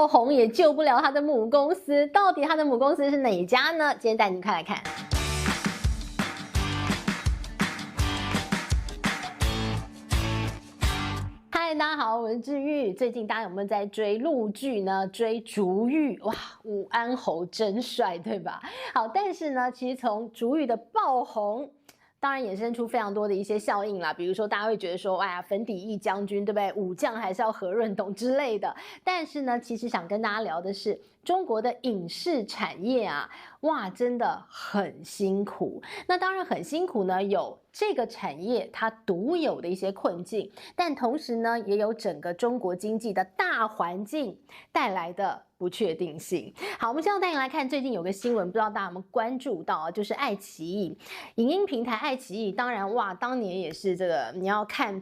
爆红也救不了他的母公司，到底他的母公司是哪一家呢？今天带您快来看。嗨，大家好，我是志玉。最近大家有没有在追陆剧呢？追竹玉，哇，武安侯真帅，对吧？好，但是呢，其实从竹玉的爆红，当然衍生出非常多的一些效应啦，比如说大家会觉得说，哎呀，粉底翼将军，对不对？武将还是要何润东之类的。但是呢，其实想跟大家聊的是中国的影视产业啊，哇，真的很辛苦。那当然很辛苦呢，有这个产业它独有的一些困境，但同时呢，也有整个中国经济的大环境带来的不确定性。好，我们现在带您来看最近有个新闻，不知道大家有没有关注到啊？就是爱奇艺影音平台爱奇艺，当然哇，当年也是这个你要看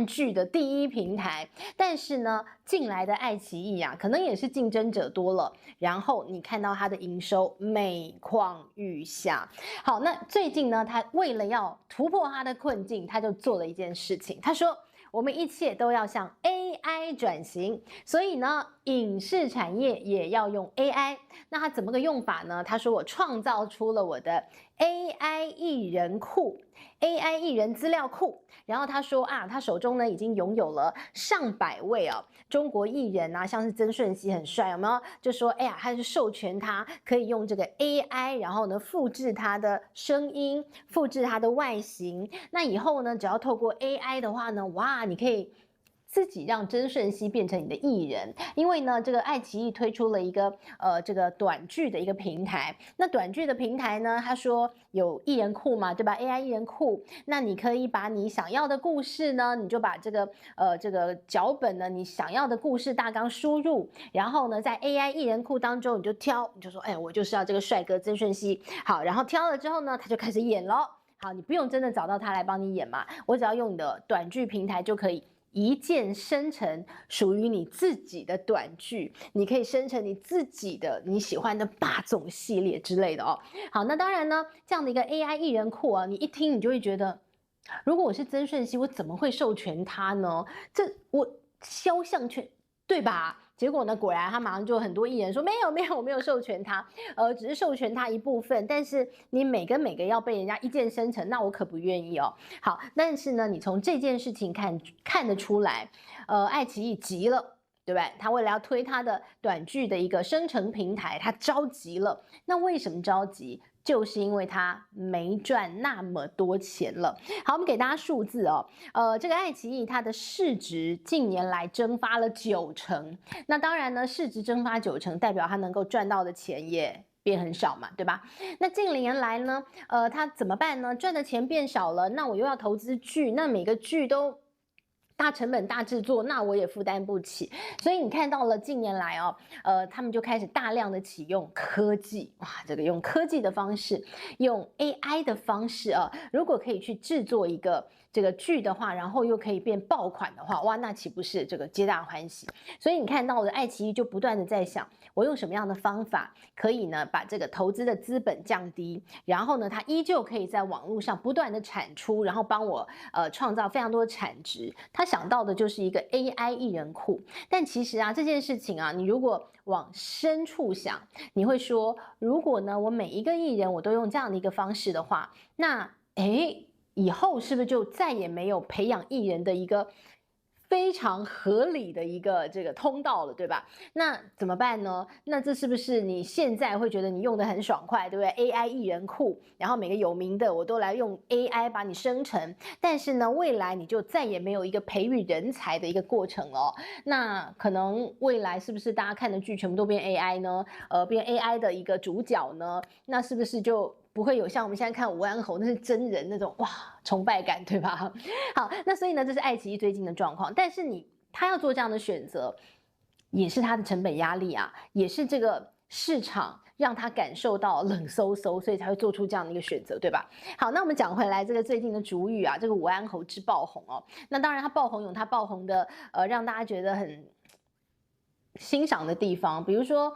剧的第一平台，但是呢，进来的爱奇艺啊，可能也是竞争者多了，然后你看到它的营收每况愈下。好，那最近呢，他为了要突破他的困境，他就做了一件事情，他说，我们一切都要向 AI 转型，所以呢，影视产业也要用 AI。那他怎么个用法呢？他说我创造出了我的 AI 艺人库。AI 艺人资料库，然后他说啊，他手中呢已经拥有了上百位啊中国艺人啊，像是曾舜晞很帅，有没有？就说哎呀，他是授权他可以用这个 AI， 然后呢复制他的声音，复制他的外形。那以后呢，只要透过 AI 的话呢，哇，你可以自己让曾舜晞变成你的艺人，因为呢，这个爱奇艺推出了一个这个短剧的一个平台。那短剧的平台呢，他说有艺人库嘛，对吧 ？AI 艺人库，那你可以把你想要的故事呢，你就把这个脚本呢，你想要的故事大纲输入，然后呢，在 AI 艺人库当中你就挑，你就说，哎，我就是要这个帅哥曾舜晞。好，然后挑了之后呢，他就开始演咯。好，你不用真的找到他来帮你演嘛，我只要用你的短剧平台就可以一键生成属于你自己的短剧，你可以生成你自己的你喜欢的霸总系列之类的哦。好，那当然呢，这样的一个 AI 艺人库啊，你一听你就会觉得，如果我是曾舜晞，我怎么会授权他呢？这我肖像权对吧？结果呢，果然他马上就很多艺人说没有，我没有授权他，只是授权他一部分，但是你每个要被人家一键生成，那我可不愿意哦。好，但是呢，你从这件事情看得出来，爱奇艺急了。对不对？他为了要推他的短剧的一个生成平台，他着急了。那为什么着急？就是因为他没赚那么多钱了。好，我们给大家数字哦。这个爱奇艺它的市值近年来蒸发了90%。那当然呢，市值蒸发90%，代表它能够赚到的钱也变很少嘛，对吧？那近年来呢，它怎么办呢？赚的钱变少了，那我又要投资剧，那每个剧都大成本大制作，那我也负担不起。所以你看到了近年来哦，他们就开始大量的启用科技，哇，这个用科技的方式，用 AI 的方式啊，如果可以去制作一个这个剧的话，然后又可以变爆款的话，哇，那岂不是这个皆大欢喜？所以你看到的爱奇艺就不断的在想，我用什么样的方法可以呢把这个投资的资本降低，然后呢，它依旧可以在网络上不断的产出，然后帮我创造非常多的产值。他想到的就是一个 AI 艺人库，但其实啊这件事情啊，你如果往深处想，你会说，如果呢我每一个艺人我都用这样的一个方式的话，那以后是不是就再也没有培养艺人的一个非常合理的一个这个通道了，对吧？那怎么办呢？那这是不是你现在会觉得你用的很爽快，对不对 ？AI 艺人库，然后每个有名的我都来用 AI 把你生成，但是呢，未来你就再也没有一个培育人才的一个过程了。那可能未来是不是大家看的剧全部都变 AI 呢？变 AI 的一个主角呢？那是不是就不会有像我们现在看武安侯那是真人那种哇崇拜感，对吧？好，那所以呢，这是爱奇艺最近的状况。但是他要做这样的选择，也是他的成本压力啊，也是这个市场让他感受到冷飕飕，所以才会做出这样的一个选择，对吧？好，那我们讲回来，这个最近的竹语啊，这个武安侯之爆红哦，那当然他爆红有他爆红的让大家觉得很欣赏的地方，比如说。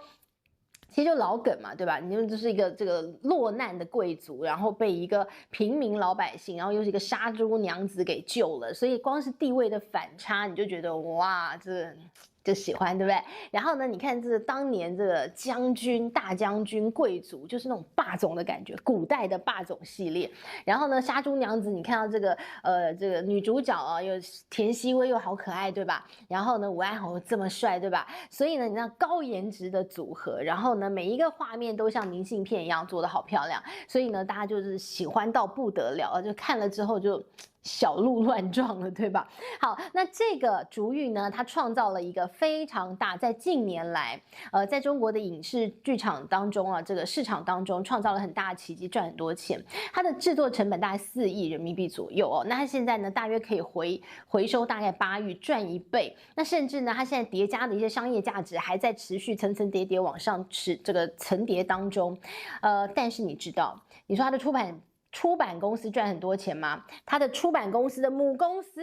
其实就老梗嘛，对吧？你就是一个这个落难的贵族，然后被一个平民老百姓，然后又是一个杀猪娘子给救了，所以光是地位的反差，你就觉得哇，这就喜欢，对不对？然后呢，你看这个当年这个将军、大将军、贵族，就是那种霸总的感觉，古代的霸总系列。然后呢，杀猪娘子，你看到这个女主角啊，又田曦薇又好可爱，对吧？然后呢，武安侯这么帅，对吧？所以呢，你知道高颜值的组合，然后呢，每一个画面都像明信片一样做得好漂亮，所以呢，大家就是喜欢到不得了，就看了之后就小鹿乱撞了，对吧？好，那这个竹玉呢，它创造了一个非常大，在近年来，在中国的影视剧场当中啊，这个市场当中创造了很大的奇迹，赚很多钱。它的制作成本大概4亿人民币左右哦，那它现在呢，大约可以回收大概8亿，赚1倍。那甚至呢，它现在叠加的一些商业价值还在持续层层叠叠往上这个层叠当中。但是你知道，你说它的出版公司赚很多钱吗？它的出版公司的母公司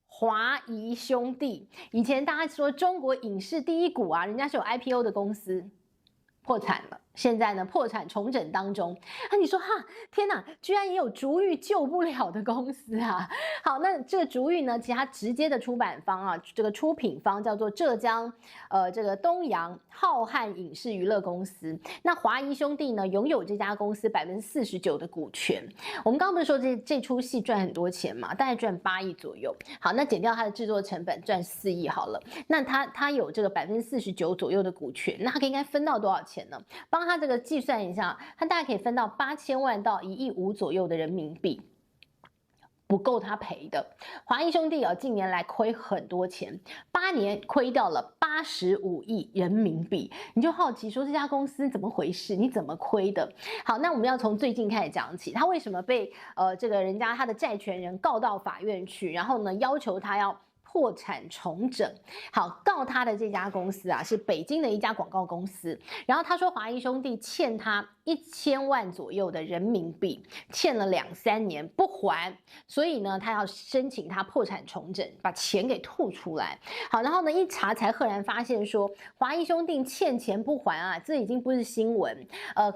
华谊兄弟，以前大家说中国影视第一股啊，人家是有 IPO 的公司，破产了。现在呢，破产重整当中。那你说哈，天哪，居然也有竹玉救不了的公司啊！好，那这个竹玉呢，其他直接的出版方啊，这个出品方叫做浙江这个东阳浩瀚影视娱乐公司。那华谊兄弟呢，拥有这家公司49%的股权。我们刚刚不是说这出戏赚很多钱嘛，大概赚8亿左右。好，那减掉它的制作成本，赚4亿好了。那它有这个49%左右的股权，那它应该分到多少钱呢？帮他这个计算一下，他大概可以分到8000万到1.5亿左右的人民币，不够他赔的。华谊兄弟啊，近年来亏很多钱，8年亏掉了85亿人民币。你就好奇说这家公司怎么回事？你怎么亏的？好，那我们要从最近开始讲起，他为什么被这个人家他的债权人告到法院去，然后呢要求他要破产重整。好，告他的这家公司啊，是北京的一家广告公司。然后他说华谊兄弟欠他1000万左右的人民币，欠了2、3年不还，所以呢，他要申请他破产重整，把钱给吐出来。好，然后呢，一查才赫然发现说，华谊兄弟欠钱不还啊，这已经不是新闻，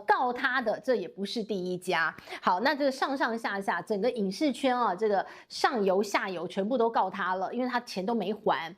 告他的这也不是第一家。好，那这个上上下下整个影视圈啊，这个上游下游全部都告他了，因为他钱都没还。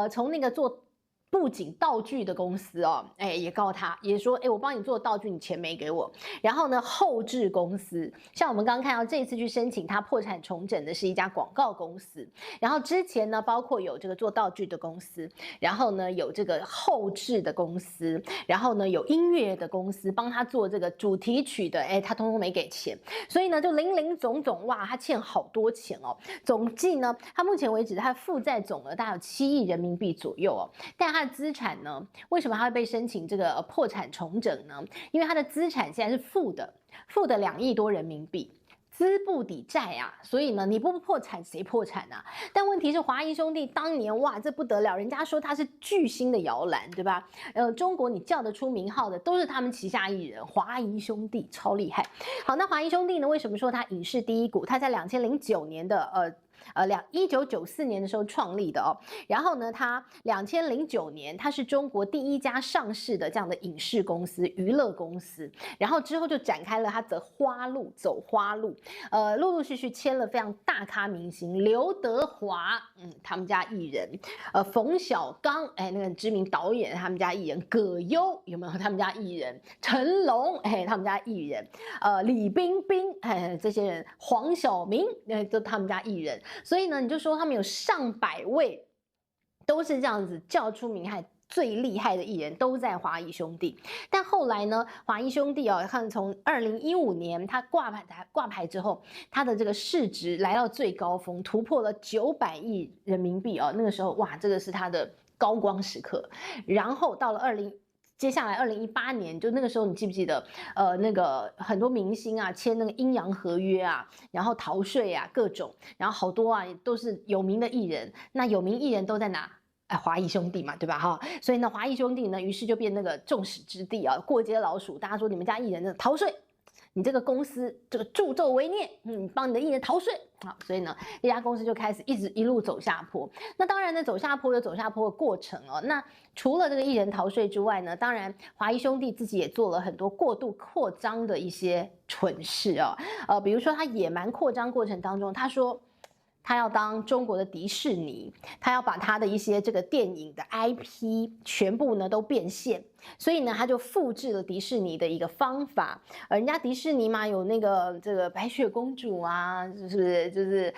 从那个做布景道具的公司哦，也告他，也说，我帮你做道具，你钱没给我。然后呢，后制公司，像我们刚刚看到这一次去申请他破产重整的是一家广告公司。然后之前呢，包括有这个做道具的公司，然后呢有这个后制的公司，然后呢有音乐的公司帮他做这个主题曲的，他通通没给钱，所以呢就零零总总，哇，他欠好多钱哦。总计呢，他目前为止他的负债总额大概有7亿人民币左右哦，但他的资产呢，为什么他会被申请这个破产重整呢？因为他的资产现在是负的2亿多人民币。资不抵债啊，所以呢，你不破产谁破产啊？但问题是华谊兄弟当年哇，这不得了，人家说他是巨星的摇篮，对吧？中国你叫得出名号的都是他们旗下艺人，华谊兄弟超厉害。好，那华谊兄弟呢，为什么说他影视第一股？他在2009年的1994年的时候创立的哦，然后呢，他2009年他是中国第一家上市的这样的影视公司、娱乐公司，然后之后就展开了他的走花路，陆陆续续签了非常大咖明星，刘德华，他们家艺人，冯小刚，那个知名导演，他们家艺人，葛优有没有？他们家艺人，成龙，他们家艺人，李冰冰，这些人，黄晓明，都他们家艺人。所以呢，你就说他们有上百位，都是这样子叫出名害。最厉害的艺人都在华谊兄弟，但后来呢，华谊兄弟看从2015年他挂牌之后，他的这个市值来到最高峰，突破了900亿人民币那个时候哇，这个是他的高光时刻。然后到了接下来2018年，就那个时候，你记不记得？那个很多明星啊签那个阴阳合约啊，然后逃税啊，各种，然后好多啊都是有名的艺人。那有名艺人都在哪？华谊兄弟嘛，对吧？哈，所以呢，华谊兄弟呢，于是就变那个众矢之的啊，过街老鼠。大家说你们家艺人的逃税，你这个公司这个助纣为虐，帮你的艺人逃税。好，所以呢，这家公司就开始一路走下坡。那当然呢，走下坡有走下坡的过程哦。那除了这个艺人逃税之外呢，当然华谊兄弟自己也做了很多过度扩张的一些蠢事哦。比如说他野蛮扩张过程当中，他说他要当中国的迪士尼，他要把他的一些这个电影的 IP 全部呢都变现，所以呢他就复制了迪士尼的一个方法。人家迪士尼嘛有那个这个白雪公主啊，就是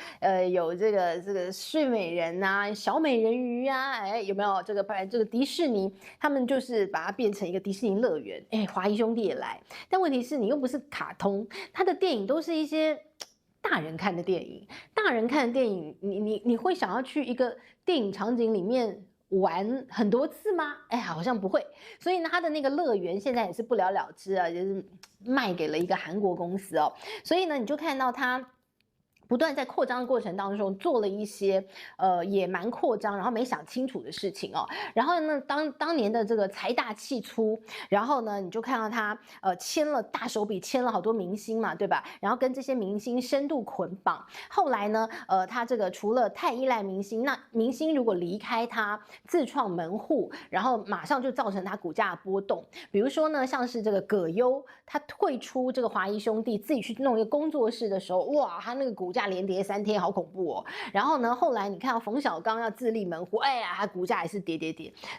有这个睡美人啊、小美人鱼啊，哎有没有这个迪士尼他们就是把它变成一个迪士尼乐园，哎华谊兄弟也来，但问题是你又不是卡通，他的电影都是一些大人看的电影，大人看的电影，你会想要去一个电影场景里面玩很多次吗？哎，好像不会。所以呢，他的那个乐园现在也是不了了之啊，就是卖给了一个韩国公司哦。所以呢，你就看到他不断在扩张的过程当中做了一些野蛮扩张，然后没想清楚的事情哦。然后呢，当年的这个财大气粗，然后呢，你就看到他签了大手笔，签了好多明星嘛，对吧？然后跟这些明星深度捆绑。后来呢，他这个除了太依赖明星，那明星如果离开他，自创门户，然后马上就造成他股价的波动。比如说呢，像是这个葛优，他退出这个华谊兄弟，自己去弄一个工作室的时候，哇，他那个股价连跌3天，好恐怖哦。然后呢，后来你看到冯小刚要自立门户，哎呀，他股价也是跌。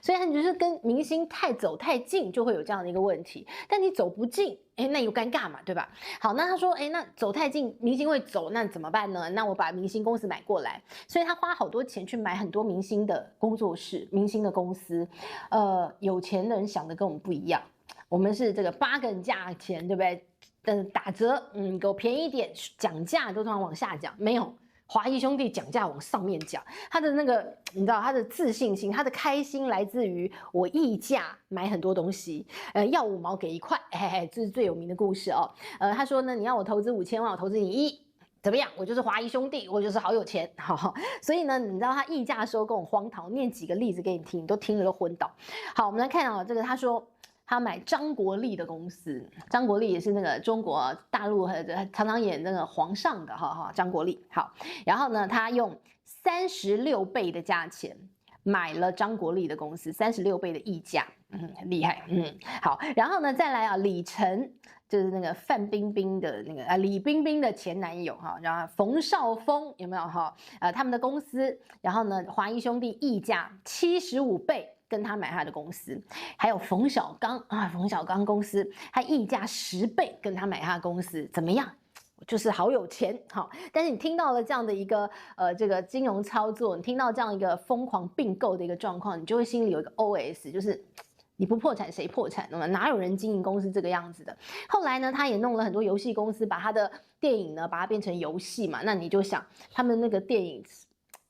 所以他就是跟明星走太近，就会有这样的一个问题。但你走不近，哎，那又尴尬嘛，对吧？好，那他说，哎，那走太近，明星会走，那怎么办呢？那我把明星公司买过来，所以他花好多钱去买很多明星的工作室、明星的公司。有钱的人想的跟我们不一样，我们是这个8个人价钱，对不对？打折，给我便宜一点，讲价都通常往下讲，没有。华谊兄弟讲价往上面讲，他的那个你知道，他的自信心，他的开心来自于我溢价买很多东西，要5毛给1块，嘿嘿，这是最有名的故事哦。他说呢，你要我投资5000万，我投资你1亿。怎么样？我就是华谊兄弟，我就是好有钱，好，所以呢，你知道他溢价的时候跟我荒唐，念几个例子给你听，你都听了都昏倒。好，我们来看啊，这个他说。他买张国立的公司，张国立也是那个中国大陆常常演那个皇上的张国立。好，然后呢，他用36倍的价钱买了张国立的公司，36倍的溢价，很厉害，好，然后呢，再来啊，李晨就是那个范冰冰的那个李冰冰的前男友哈，然后冯绍峰有没有哈？他们的公司，然后呢，华谊兄弟溢价75倍。跟他买他的公司，还有冯小刚啊，冯小刚公司他溢价10倍跟他买他的公司，怎么样？就是好有钱，好，但是你听到了这样的一个这个金融操作，你听到这样一个疯狂并购的一个状况，你就会心里有一个 OS， 就是你不破产谁破产？那么哪有人经营公司这个样子的？后来呢，他也弄了很多游戏公司，把他的电影呢把它变成游戏嘛，那你就想他们那个电影。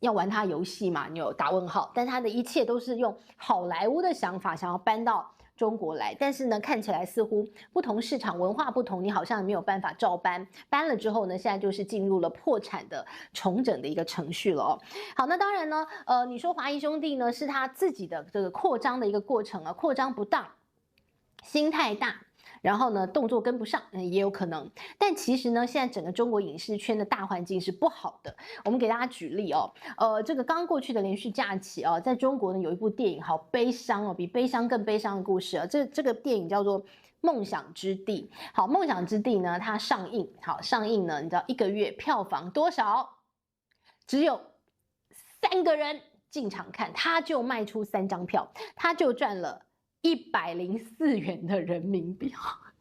要玩他游戏嘛？你有打问号，但他的一切都是用好莱坞的想法想要搬到中国来，但是呢，看起来似乎不同市场文化不同，你好像没有办法照搬。搬了之后呢，现在就是进入了破产的重整的一个程序了哦。好，那当然呢，你说华谊兄弟呢是他自己的这个扩张的一个过程啊，扩张不当，心太大。然后呢，动作跟不上，也有可能。但其实呢，现在整个中国影视圈的大环境是不好的。我们给大家举例哦，这个刚过去的连续假期哦，在中国呢有一部电影，好悲伤哦，比悲伤更悲伤的故事啊。这个电影叫做《梦想之地》。好，《梦想之地》呢，它上映，呢，你知道1个月票房多少？只有3个人进场看，他就卖出3张票，他就赚了104元的人民币。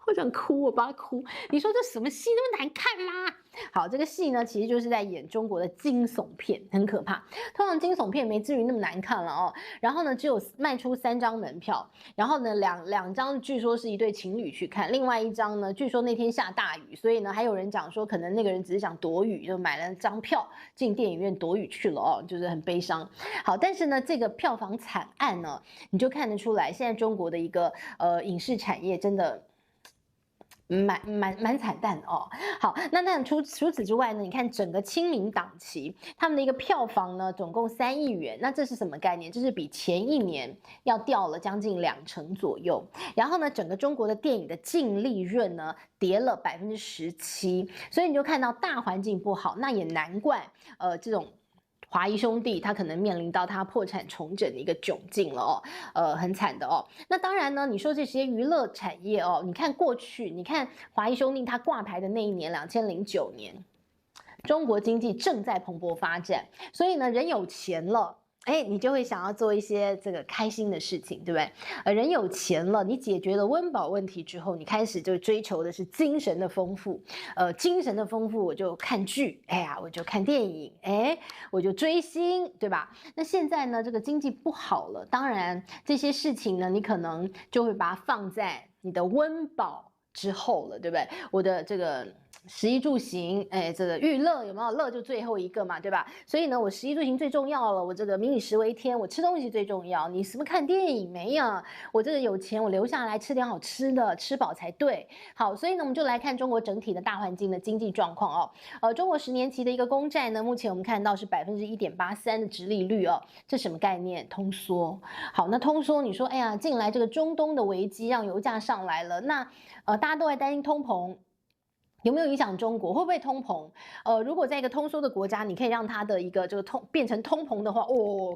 我想哭，我爸哭。你说这什么戏那么难看啦？好，这个戏呢，其实就是在演中国的惊悚片，很可怕。通常惊悚片没至于那么难看了哦。然后呢，只有卖出3张门票，然后呢，两张据说是一对情侣去看，另外1张呢，据说那天下大雨，所以呢，还有人讲说，可能那个人只是想躲雨，就买了张票进电影院躲雨去了哦，就是很悲伤。好，但是呢，这个票房惨案呢，你就看得出来，现在中国的一个影视产业真的。蛮惨淡的哦。好，那除此之外呢？你看整个清明档期，他们的一个票房呢，总共3亿元。那这是什么概念？这是比前一年要掉了将近2成左右。然后呢，整个中国的电影的净利润呢，跌了17%。所以你就看到大环境不好，那也难怪这种。华谊兄弟他可能面临到他破产重整的一个窘境了哦，很惨的哦。那当然呢，你说这些娱乐产业哦，你看过去，你看华谊兄弟他挂牌的那一年，2009年，中国经济正在蓬勃发展，所以呢，人有钱了。你就会想要做一些这个开心的事情，对不对？人有钱了，你解决了温饱问题之后，你开始就追求的是精神的丰富。精神的丰富，我就看剧，我就看电影，我就追星，对吧？那现在呢，这个经济不好了，当然这些事情呢，你可能就会把它放在你的温饱之后了，对不对？我的这个食衣住行，这个娱乐有没有？乐就最后一个嘛，对吧？所以呢，我食衣住行最重要了，我这个民以食为天，我吃东西最重要。你什么看电影没有？我这个有钱，我留下来吃点好吃的，吃饱才对。好，所以呢，我们就来看中国整体的大环境的经济状况哦。中国10年期的一个公债呢，目前我们看到是1.83%的殖利率哦，这什么概念？通缩。好，那通缩，你说，近来这个中东的危机让油价上来了，那大家都在担心通膨。有没有影响中国？会不会通膨？如果在一个通缩的国家，你可以让它的一个这个变成通膨的话，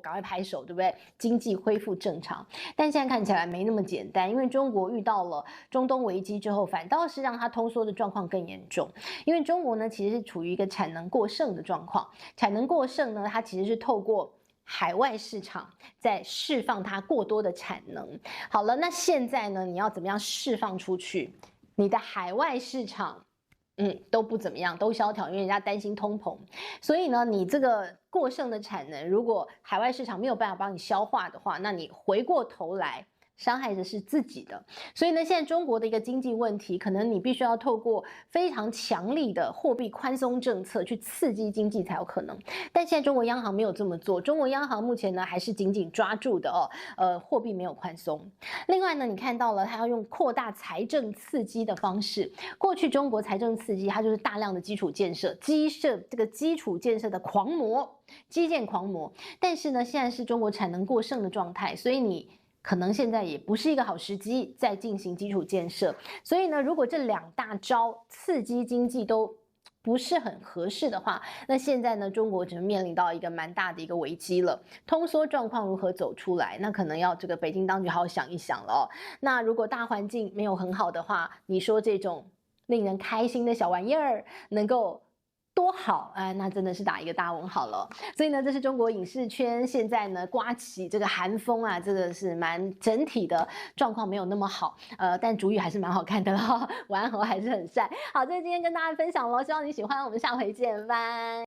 赶快拍手，对不对？经济恢复正常。但现在看起来没那么简单，因为中国遇到了中东危机之后，反倒是让它通缩的状况更严重。因为中国呢，其实是处于一个产能过剩的状况。产能过剩呢，它其实是透过海外市场在释放它过多的产能。好了，那现在呢，你要怎么样释放出去？你的海外市场。都不怎么样，都萧条，因为人家担心通膨，所以呢，你这个过剩的产能，如果海外市场没有办法帮你消化的话，那你回过头来伤害的是自己的。所以呢，现在中国的一个经济问题，可能你必须要透过非常强力的货币宽松政策去刺激经济才有可能。但现在中国央行没有这么做，中国央行目前呢还是紧紧抓住的货币没有宽松。另外呢，你看到了它要用扩大财政刺激的方式。过去中国财政刺激它就是大量的基础建设，这个基础建设的狂魔，基建狂魔。但是呢，现在是中国产能过剩的状态，所以你可能现在也不是一个好时机再进行基础建设。所以呢，如果这两大招刺激经济都不是很合适的话，那现在呢，中国只能面临到一个蛮大的一个危机了。通缩状况如何走出来，那可能要这个北京当局好好想一想了哦。那如果大环境没有很好的话，你说这种令人开心的小玩意儿能够多好那真的是打一个大问号了。所以呢，这是中国影视圈现在呢刮起这个寒风啊，这个是蛮整体的状况没有那么好，但主语还是蛮好看的啦，玩猴还是很帅。好，这是今天跟大家分享咯，希望你喜欢，我们下回见，拜拜。